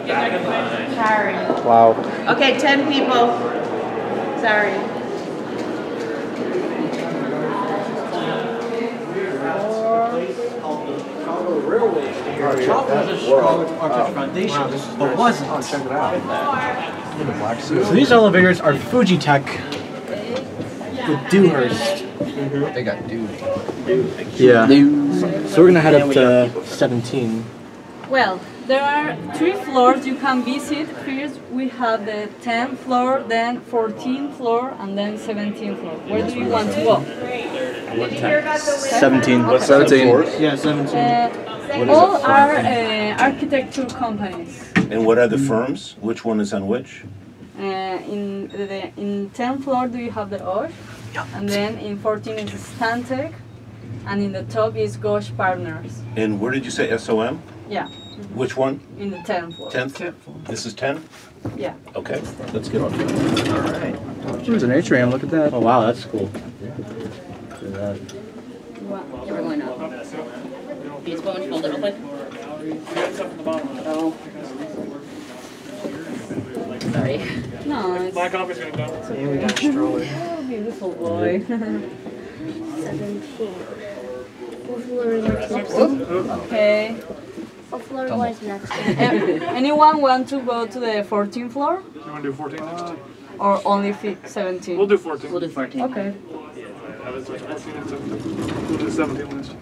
Sorry. Wow. Okay, 10 people. Sorry. Foundation, but wasn't. Check it out. So these elevators are Fujitec with Dewhurst. They got duty. Yeah. So we're gonna head up to 17. Well, there are 3 floors you can visit. First, we have the 10th floor, then 14th floor, and then 17th floor. Where do you want to go? 17. What's 17? Yeah, 17. All are architecture companies. And what are the firms? Which one is on which? In 10th floor, do you have the OSH? And then in 14 is Stantec, and in the top is Gosh Partners. And where did you say SOM? Yeah. Which one? In the 10th floor. 10th? This is 10? Yeah. Okay, let's get on to it. All right. There's an atrium, look at that. Oh wow, that's cool. We're going up. Please go and hold it real quick. Oh. Sorry. No, it's Black office gonna go. yeah, we got a stroller. Oh, beautiful boy. 17. What floor is next? Okay. What floor was next? Anyone want to go to the 14th floor? You wanna do 14 next? Or only 17? We'll do 14. We'll do 14. Okay. Yeah, let's switch 14 and 17. We'll do 17 last.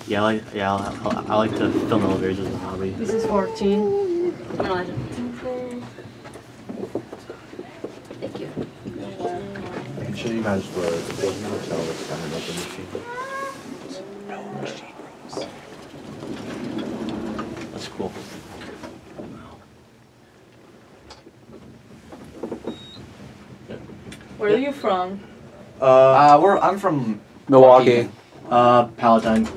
Yeah, I like to film elevators as a hobby. This is 14. Come on, Elijah. Thank you. I can show you guys where the building hotel is coming up in the machine. No machine rooms. That's cool. Where are you from? I'm from Milwaukee. Palatine.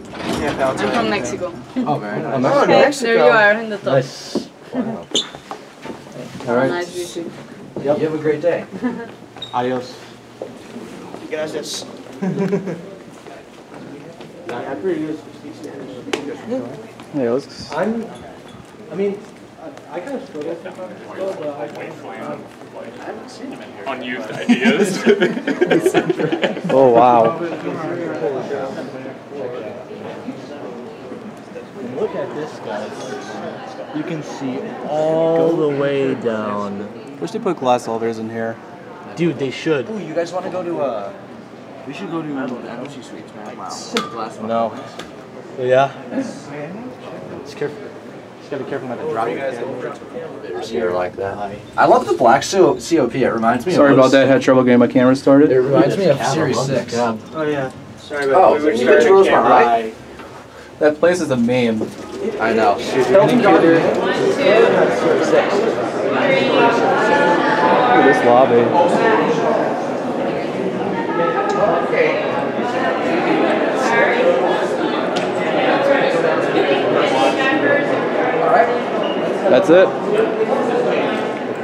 I'm from Mexico. Oh, very nice. Okay, there you are in the top. Nice. Wow. All right. Nice visit. Yep. You have a great day. Adios. Gracias. Hey, let's... I kind of struggle sometimes, but I haven't seen him in here. Unused ideas. Oh, wow. look at this, guys. You can see all the way down. Wish they put glass elevators in here. Dude, they should. Ooh, you guys want to go to we should go to Energy Suites, man. Wow. Glass No. Yeah. Just careful. Just gotta be careful not to drop your Here like that. I love the black COP. It reminds me. Sorry of about that. Had trouble getting my camera started. It reminds me of Series 6. Oh yeah. Sorry about Oh, you went to Rosemont, right? That place is a meme. I know. Look at this lobby. That's it.